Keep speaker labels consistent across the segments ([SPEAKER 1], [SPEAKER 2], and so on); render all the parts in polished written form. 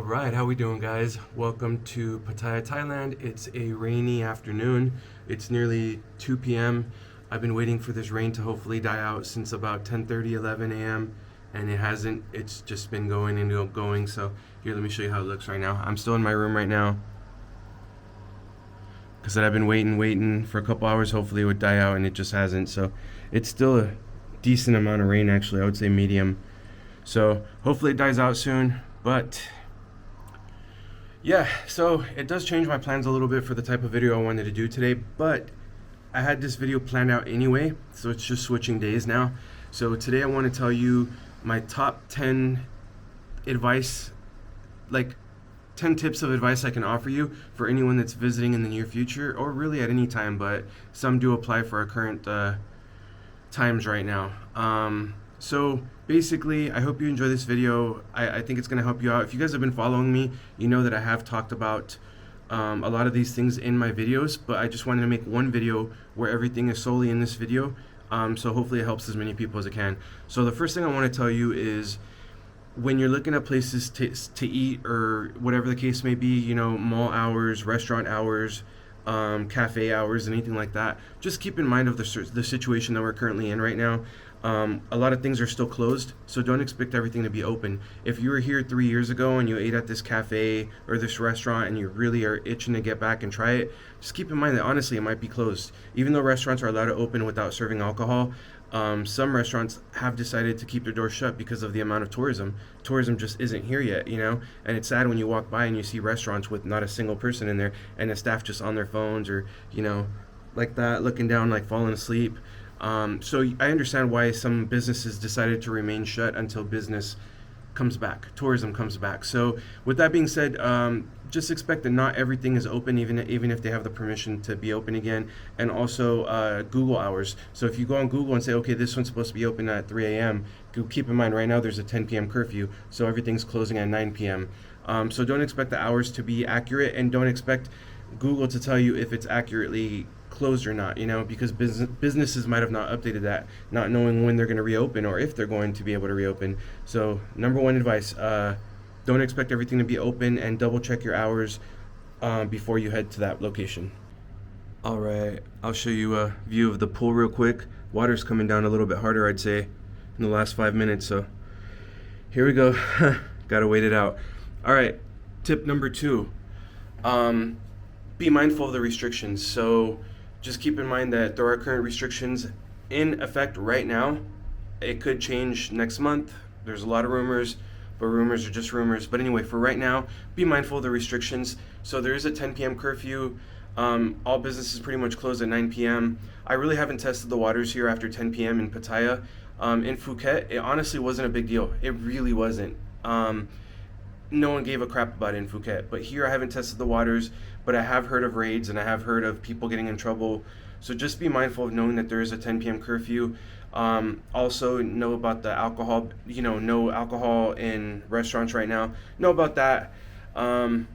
[SPEAKER 1] Alright, how we doing, guys? Welcome to Pattaya, Thailand. It's a rainy afternoon. It's nearly 2 p.m. I've been waiting for this rain to hopefully die out since about 10:30, 11 a.m. and it hasn't. It's just been going and going. So here, let me show you how it looks right now. I'm still in my room right now because I've been waiting for a couple hours. Hopefully it would die out, and it just hasn't. So it's still a decent amount of rain, actually. I would say medium. So hopefully it dies out soon, but yeah, so it does change my plans a little bit for the type of video I wanted to do today, but I had this video planned out anyway, so it's just switching days now. So today I want to tell you my top 10 advice, like 10 tips of advice I can offer you for anyone that's visiting in the near future, or really at any time, but some do apply for our current times right now. So basically, I hope you enjoy this video. I think it's going to help you out. If you guys have been following me, you know that I have talked about a lot of these things in my videos, but I just wanted to make one video where everything is solely in this video. So hopefully it helps as many people as it can. So the first thing I want to tell you is, when you're looking at places to eat or whatever the case may be, you know, mall hours, restaurant hours, cafe hours, anything like that, just keep in mind of the situation that we're currently in right now. A lot of things are still closed, so don't expect everything to be open. If you were here 3 years ago and you ate at this cafe or this restaurant and you really are itching to get back and try it, just keep in mind that honestly it might be closed. Even though restaurants are allowed to open without serving alcohol, some restaurants have decided to keep their doors shut because of the amount of tourism. Tourism just isn't here yet, you know, and it's sad when you walk by and you see restaurants with not a single person in there and the staff just on their phones or, you know, like that, looking down, like falling asleep. So I understand why some businesses decided to remain shut until business comes back, tourism comes back. So with that being said, just expect that not everything is open, even if they have the permission to be open again. And also Google hours. So if you go on Google and say, okay, this one's supposed to be open at 3 a.m., keep in mind right now there's a 10 p.m. curfew, so everything's closing at 9 p.m. So don't expect the hours to be accurate, and don't expect Google to tell you if it's accurately closed or not, you know, because businesses might have not updated that, not knowing when they're going to reopen or if they're going to be able to reopen. So number one advice, don't expect everything to be open, and double check your hours before you head to that location. All right, I'll show you a view of the pool real quick. Water's coming down a little bit harder, I'd say, in the last 5 minutes. So here we go. Gotta wait it out. All right, tip number 2, be mindful of the restrictions. So just keep in mind that there are current restrictions in effect right now. It could change next month. There's a lot of rumors, but rumors are just rumors. But anyway, for right now, be mindful of the restrictions. So there is a 10 p.m. curfew. All businesses pretty much close at 9 p.m. I really haven't tested the waters here after 10 p.m. in Pattaya. In Phuket, it honestly wasn't a big deal. It really wasn't. No one gave a crap about it in Phuket. But here I haven't tested the waters, but I have heard of raids and I have heard of people getting in trouble. So just be mindful of knowing that there is a 10 p.m. curfew. Also know about the alcohol, you know, no alcohol in restaurants right now. Know about that. I'll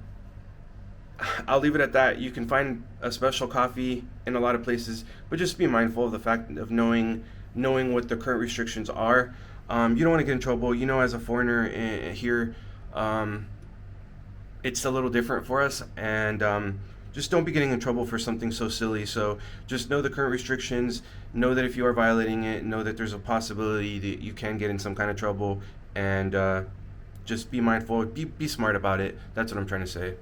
[SPEAKER 1] leave it at that. You can find a special coffee in a lot of places, but just be mindful of the fact of knowing what the current restrictions are. You don't want to get in trouble. You know, as a foreigner here, it's a little different for us, and just don't be getting in trouble for something so silly. So just know the current restrictions, know that if you are violating it, know that there's a possibility that you can get in some kind of trouble, and just be mindful, be smart about it. That's what I'm trying to say.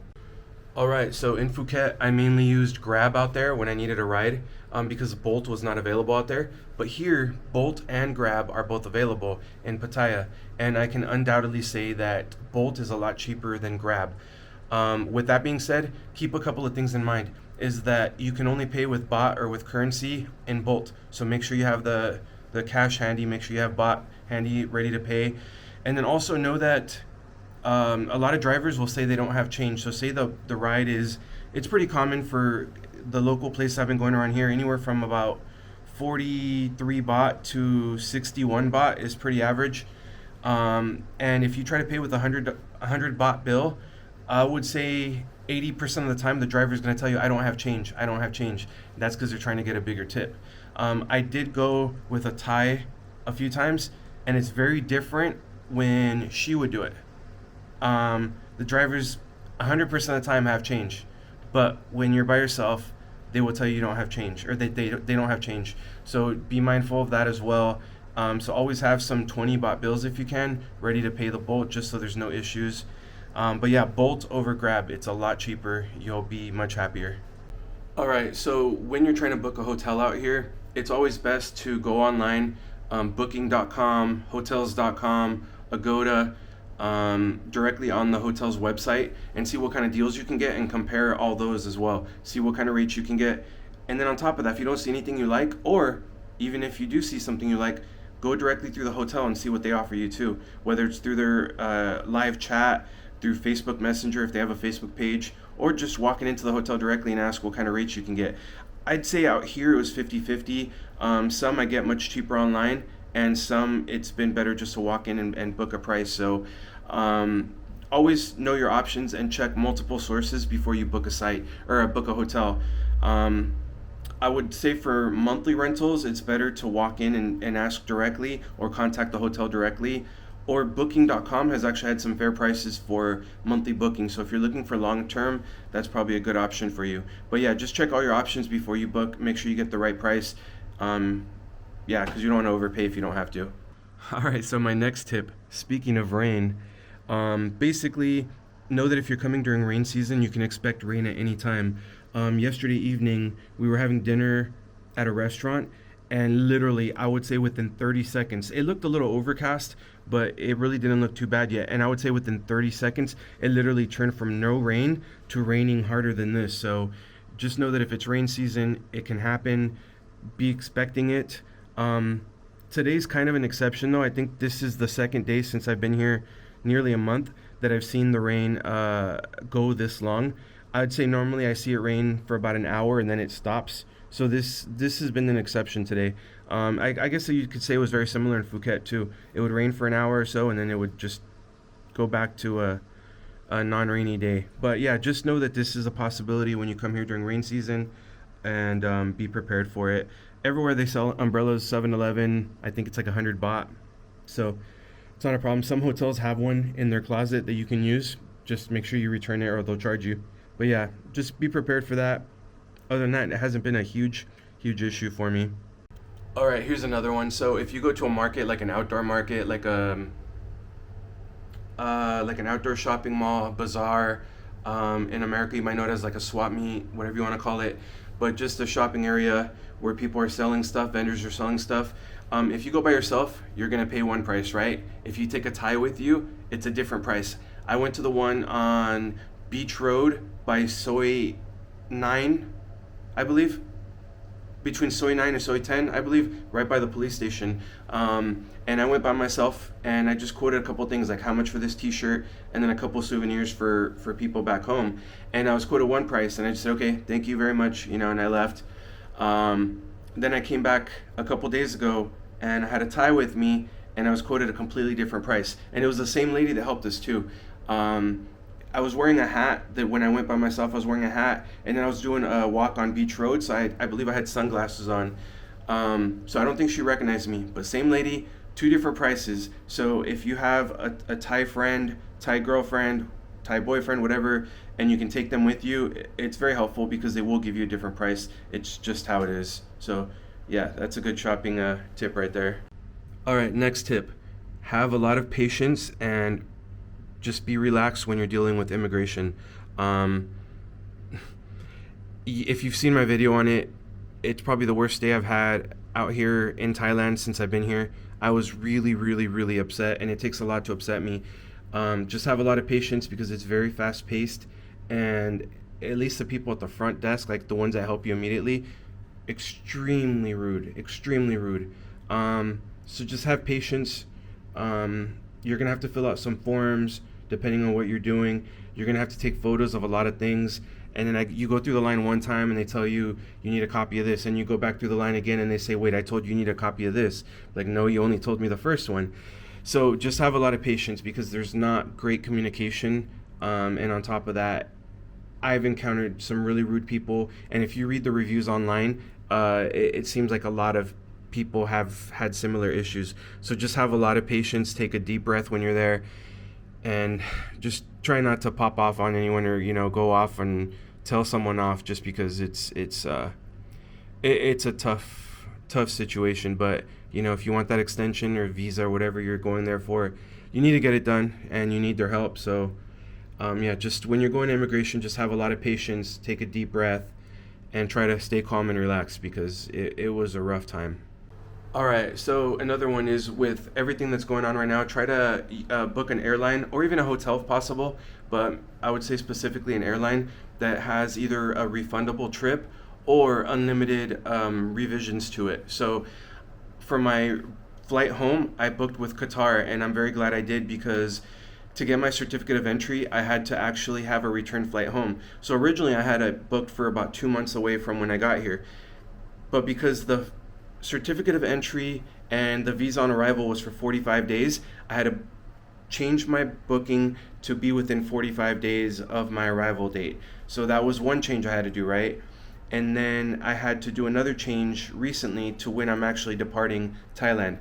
[SPEAKER 1] Alright, so in Phuket, I mainly used Grab out there when I needed a ride, because Bolt was not available out there. But here, Bolt and Grab are both available in Pattaya, and I can undoubtedly say that Bolt is a lot cheaper than Grab. With that being said, keep a couple of things in mind, is that you can only pay with baht or with currency in Bolt. So make sure you have the cash handy, make sure you have baht handy, ready to pay. And then also know that a lot of drivers will say they don't have change. So say the ride it's pretty common for the local place I've been going around here, anywhere from about 43 baht to 61 baht is pretty average. And if you try to pay with a 100 baht bill, I would say 80% of the time the driver is going to tell you, I don't have change. That's because they're trying to get a bigger tip. I did go with a Thai a few times, and it's very different when she would do it. the drivers 100% of the time have change, but when you're by yourself, they will tell you don't have change, or they don't have change. So be mindful of that as well. So always have some 20 baht bills if you can, ready to pay the Bolt, just so there's no issues. But yeah, Bolt over Grab, it's a lot cheaper. You'll be much happier. All right, so when you're trying to book a hotel out here, it's always best to go online, booking.com, hotels.com, Agoda, directly on the hotel's website, and see what kind of deals you can get and compare all those as well. See what kind of rates you can get. And then on top of that, if you don't see anything you like, or even if you do see something you like, go directly through the hotel and see what they offer you too, whether it's through their live chat, through Facebook Messenger if they have a Facebook page, or just walking into the hotel directly and ask what kind of rates you can get. I'd say out here it was 50-50. Some I get much cheaper online, and some it's been better just to walk in and book a price. So always know your options and check multiple sources before you book a site or book a hotel. I would say for monthly rentals, it's better to walk in and ask directly or contact the hotel directly. Or booking.com has actually had some fair prices for monthly booking. So if you're looking for long term, that's probably a good option for you. But yeah, just check all your options before you book. Make sure you get the right price. Yeah, because you don't want to overpay if you don't have to. All right, so my next tip, speaking of rain, basically know that if you're coming during rain season, you can expect rain at any time. Yesterday evening, we were having dinner at a restaurant, and literally, I would say within 30 seconds, it looked a little overcast, but it really didn't look too bad yet. And I would say within 30 seconds, it literally turned from no rain to raining harder than this. So just know that if it's rain season, it can happen. Be expecting it. Today's kind of an exception, though. I think this is the second day since I've been here, nearly a month, that I've seen the rain go this long. I'd say normally I see it rain for about an hour and then it stops. So this has been an exception today. I guess you could say it was very similar in Phuket too. It would rain for an hour or so, and then it would just go back to a non-rainy day. But yeah, just know that this is a possibility when you come here during rain season, and be prepared for it. Everywhere they sell umbrellas, 7-Eleven, I think it's like 100 baht. So it's not a problem. Some hotels have one in their closet that you can use. Just make sure you return it or they'll charge you. But yeah, just be prepared for that. Other than that, it hasn't been a huge issue for me. All right, here's another one. So if you go to a market, like an outdoor market, like an outdoor shopping mall, bazaar, in America you might know it as like a swap meet, whatever you want to call it, but just a shopping area where people are selling stuff, vendors are selling stuff. If you go by yourself, you're gonna pay one price, right? If you take a Thai with you, it's a different price. I went to the one on Beach Road by Soi 9, I believe, between Soi 9 and Soi 10, I believe, right by the police station. And I went by myself, and I just quoted a couple things, like how much for this t-shirt, and then a couple souvenirs for people back home. And I was quoted one price, and I just said, okay, thank you very much, and I left. Then I came back a couple days ago, and I had a Thai with me, and I was quoted a completely different price. And it was the same lady that helped us too. I was wearing a hat, that when I went by myself, I was wearing a hat, and then I was doing a walk on Beach Road, so I believe I had sunglasses on. So I don't think she recognized me, but same lady, two different prices. So if you have a Thai friend, Thai girlfriend, Thai boyfriend, whatever, and you can take them with you, it's very helpful because they will give you a different price. It's just how it is. So yeah, that's a good shopping tip right there. All right, next tip. Have a lot of patience and just be relaxed when you're dealing with immigration. If you've seen my video on it, it's probably the worst day I've had out here in Thailand since I've been here. I was really upset, and it takes a lot to upset me. Just have a lot of patience because it's very fast paced, and at least the people at the front desk, like the ones that help you immediately, extremely rude. So just have patience. You're gonna have to fill out some forms depending on what you're doing. You're gonna have to take photos of a lot of things, and then you go through the line one time and they tell you you need a copy of this, and you go back through the line again and they say, wait, I told you need a copy of this. Like, no, you only told me the first one. So just have a lot of patience because there's not great communication, and on top of that, I've encountered some really rude people, and if you read the reviews online, it seems like a lot of people have had similar issues. So just have a lot of patience, take a deep breath when you're there, and just try not to pop off on anyone, or go off and tell someone off just because it's a tough situation. But if you want that extension or visa or whatever you're going there for, you need to get it done and you need their help. So yeah, just when you're going to immigration, just have a lot of patience, take a deep breath, and try to stay calm and relaxed, because it was a rough time. All right, so another one is, with everything that's going on right now, try to book an airline or even a hotel if possible, but I would say specifically an airline that has either a refundable trip or unlimited revisions to it. So for my flight home, I booked with Qatar, and I'm very glad I did, because to get my certificate of entry, I had to actually have a return flight home. So originally I had it booked for about 2 months away from when I got here, but because the certificate of entry and the visa on arrival was for 45 days, I had to change my booking to be within 45 days of my arrival date. So that was one change I had to do, right? And then I had to do another change recently to when I'm actually departing Thailand.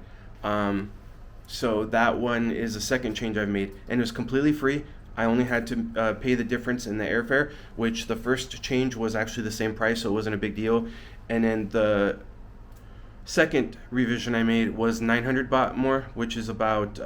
[SPEAKER 1] So that one is the second change I've made, and it was completely free. I only had to pay the difference in the airfare, which the first change was actually the same price, so it wasn't a big deal. And then the second revision I made was 900 baht more, which is about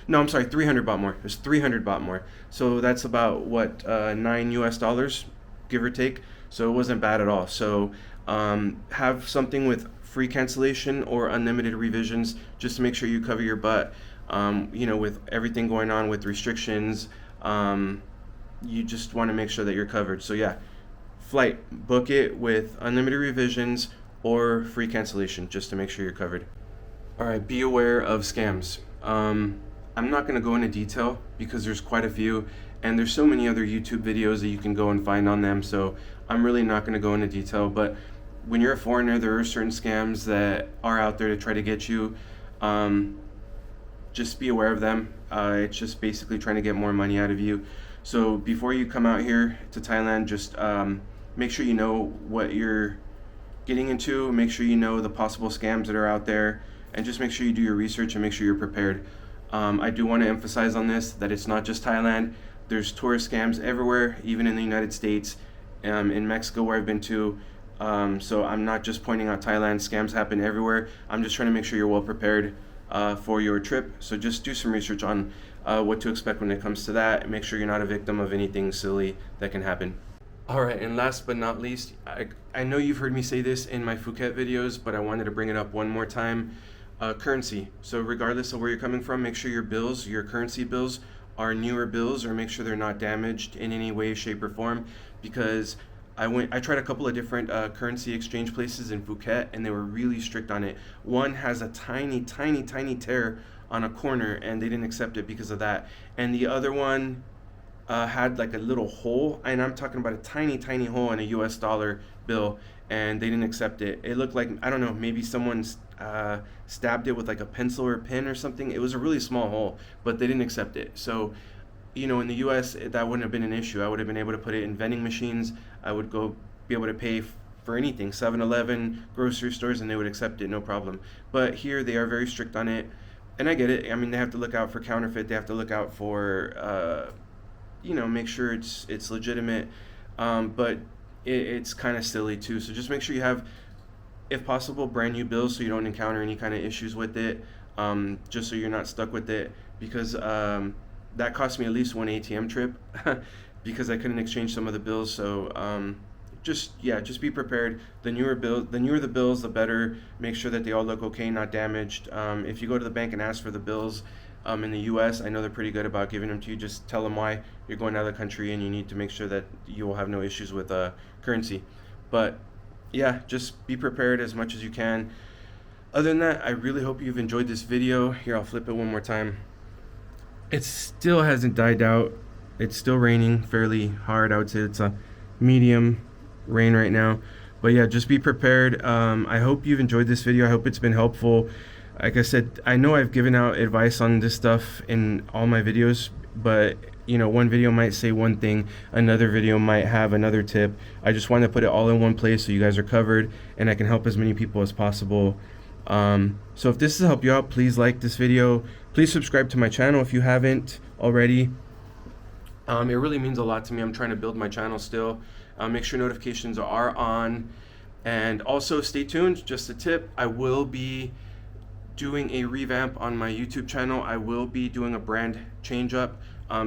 [SPEAKER 1] no, I'm sorry, 300 baht more. It was 300 baht more. So that's about what, $9 give or take. So it wasn't bad at all. So have something with free cancellation or unlimited revisions, just to make sure you cover your butt. With everything going on with restrictions, you just want to make sure that you're covered. So yeah, flight, book it with unlimited revisions or free cancellation, just to make sure you're covered. All right, be aware of scams. I'm not going to go into detail because there's quite a few, and there's so many other YouTube videos that you can go and find on them, so I'm really not going to go into detail. But when you're a foreigner, there are certain scams that are out there to try to get you. Just be aware of them. It's just basically trying to get more money out of you. So before you come out here to Thailand, just make sure you know what you're getting into, make sure you know the possible scams that are out there, and just make sure you do your research and make sure you're prepared. I do want to emphasize on this that it's not just Thailand. There's tourist scams everywhere, even in the United States, in Mexico where I've been to. So I'm not just pointing out Thailand. Scams happen everywhere. I'm just trying to make sure you're well prepared for your trip. So just do some research on what to expect when it comes to that, and make sure you're not a victim of anything silly that can happen. All right, and last but not least, I know you've heard me say this in my Phuket videos, but I wanted to bring it up one more time. Currency. So regardless of where you're coming from, make sure your bills, your currency bills, are newer bills, or make sure they're not damaged in any way, shape, or form. Because I tried a couple of different currency exchange places in Phuket, and they were really strict on it. One has a tiny tear on a corner, and they didn't accept it because of that. And the other one had like a little hole, and I'm talking about a tiny hole in a US dollar bill, and they didn't accept it. It looked like, I don't know, maybe someone's stabbed it with like a pencil or a pen or something. It was a really small hole, but they didn't accept it. So in the US, that wouldn't have been an issue. I would have been able to put it in vending machines. I would be able to pay for anything, 7-Eleven, grocery stores, and they would accept it, no problem. But here they are very strict on it, and I get it. I mean, they have to look out for counterfeit. They have to look out for make sure it's legitimate, but it's kind of silly too. So just make sure you have, if possible, brand new bills so you don't encounter any kind of issues with it, just so you're not stuck with it, because that cost me at least one ATM trip because I couldn't exchange some of the bills. So just be prepared. The newer the bills, the better. Make sure that they all look okay, not damaged. If you go to the bank and ask for the bills in the US, I know they're pretty good about giving them to you. Just tell them why you're going out of the country and you need to make sure that you will have no issues with currency. But yeah, just be prepared as much as you can. Other than that, I really hope you've enjoyed this video. Here, I'll flip it one more time. It still hasn't died out. It's still raining fairly hard. I would say it's a medium rain right now. But yeah, just be prepared. I hope you've enjoyed this video. I hope it's been helpful. Like I said, I know I've given out advice on this stuff in all my videos, but one video might say one thing, another video might have another tip. I just want to put it all in one place so you guys are covered and I can help as many people as possible. So if this has helped you out, please like this video. Please subscribe to my channel if you haven't already. It really means a lot to me. I'm trying to build my channel still. Make sure notifications are on. And also stay tuned, just a tip, I will be doing a revamp on my YouTube channel. I will be doing a brand change up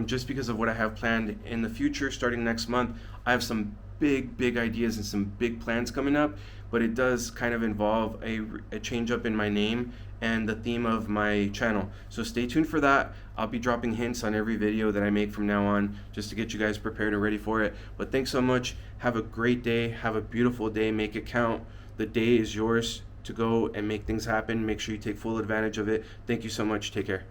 [SPEAKER 1] just because of what I have planned in the future starting next month. I have some big ideas and some big plans coming up, but it does kind of involve a change up in my name and the theme of my channel. So stay tuned for that. I'll be dropping hints on every video that I make from now on just to get you guys prepared and ready for it. But thanks so much. Have a great day. Have a beautiful day. Make it count. The day is yours to go and make things happen. Make sure you take full advantage of it. Thank you so much. Take care.